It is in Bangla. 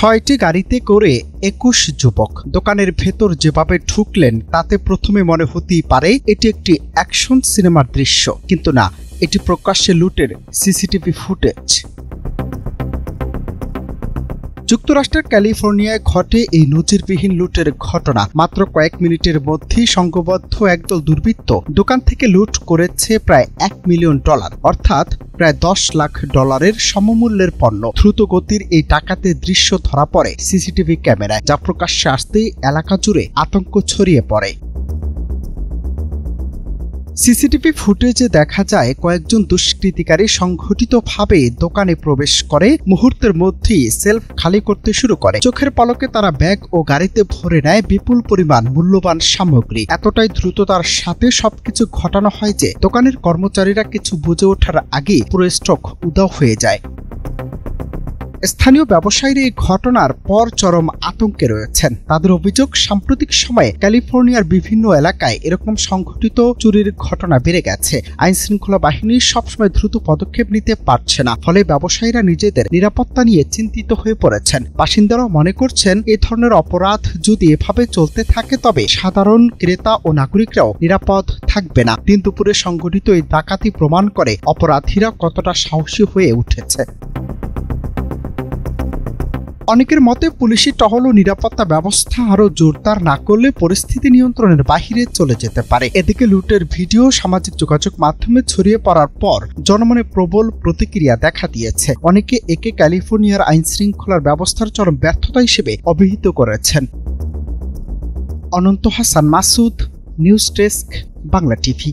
6টি গাড়িতে করে 21 যুবক দোকানের ভেতর যেভাবে ঢুকলেন তাতে প্রথমে মনে হতেই পারে এটি একটি অ্যাকশন সিনেমার দৃশ্য, কিন্তু না, এটি প্রকাশ্যে লুটের সিসিটিভি ফুটেজ। যুক্তরাষ্ট্রের ক্যালিফোর্নিয়ায় ঘটে এই নজিরবিহীন লুটের ঘটনা। মাত্র কয়েক মিনিটের মধ্যেই সংঘবদ্ধ একদল দুর্বৃত্ত দোকান থেকে লুট করেছে প্রায় $1 মিলিয়ন, অর্থাৎ প্রায় $10 লাখ সমমূল্যের পণ্য। দ্রুত গতির এই ডাকাতের দৃশ্য ধরা পড়ে সিসিটিভি ক্যামেরায়, যা প্রকাশ্যে আসতেই এলাকা জুড়ে আতঙ্ক ছড়িয়ে পড়ে। সিসিটিভি ফুটেজে দেখা যায় কয়েকজন দুষ্কৃতিকারী সংঘটিতভাবে দোকানে প্রবেশ করে মুহূর্তের মধ্যেই সেলফ খালি করতে শুরু করে। চোখের পলকে তারা ব্যাগ ও গাড়িতে ভরে নেয় বিপুল পরিমাণ মূল্যবান সামগ্রী। এতটাই দ্রুততার সাথে সবকিছু ঘটানো হয় যে দোকানের কর্মচারীরা কিছু বুঝে ওঠার আগেই পুরো স্টক উধাও হয়ে যায়। স্থানীয় ব্যবসায়ীরা এই ঘটনার পর চরম আতঙ্কে রয়েছেন। তাদের অভিযোগ, সাম্প্রতিক সময়ে ক্যালিফোর্নিয়ার বিভিন্ন এলাকায় এরকম সংঘটিত চুরির ঘটনা বেড়ে গেছে। আইন শৃঙ্খলা বাহিনী সবসময় দ্রুত পদক্ষেপ নিতে পারছে না, ফলে ব্যবসায়ীরা নিজেদের নিরাপত্তা নিয়ে চিন্তিত হয়ে পড়েছেন। বাসিন্দারাও মনে করছেন, এই ধরনের অপরাধ যদি এভাবে চলতে থাকে তবে সাধারণ ক্রেতা ও নাগরিকরাও নিরাপদ থাকবে না। দিন দুপুরে সংঘটিত এই ডাকাতি প্রমাণ করে অপরাধীরা কতটা সাহসী হয়ে উঠেছে। অনেকের মতে, পুলিশি টহল ও নিরাপত্তা ব্যবস্থা আরও জোরদার না করলে পরিস্থিতি নিয়ন্ত্রণের বাইরে চলে যেতে পারে। এদিকে লুটের ভিডিও সামাজিক যোগাযোগ মাধ্যমে ছড়িয়ে পড়ার পর জনমনে প্রবল প্রতিক্রিয়া দেখা দিয়েছে। অনেকে একে ক্যালিফোর্নিয়ার আইন শৃঙ্খলার ব্যবস্থার চরম ব্যর্থতা হিসেবে অভিহিত করেছেন। Ananta Hasan Masud, news desk, Bangla TV.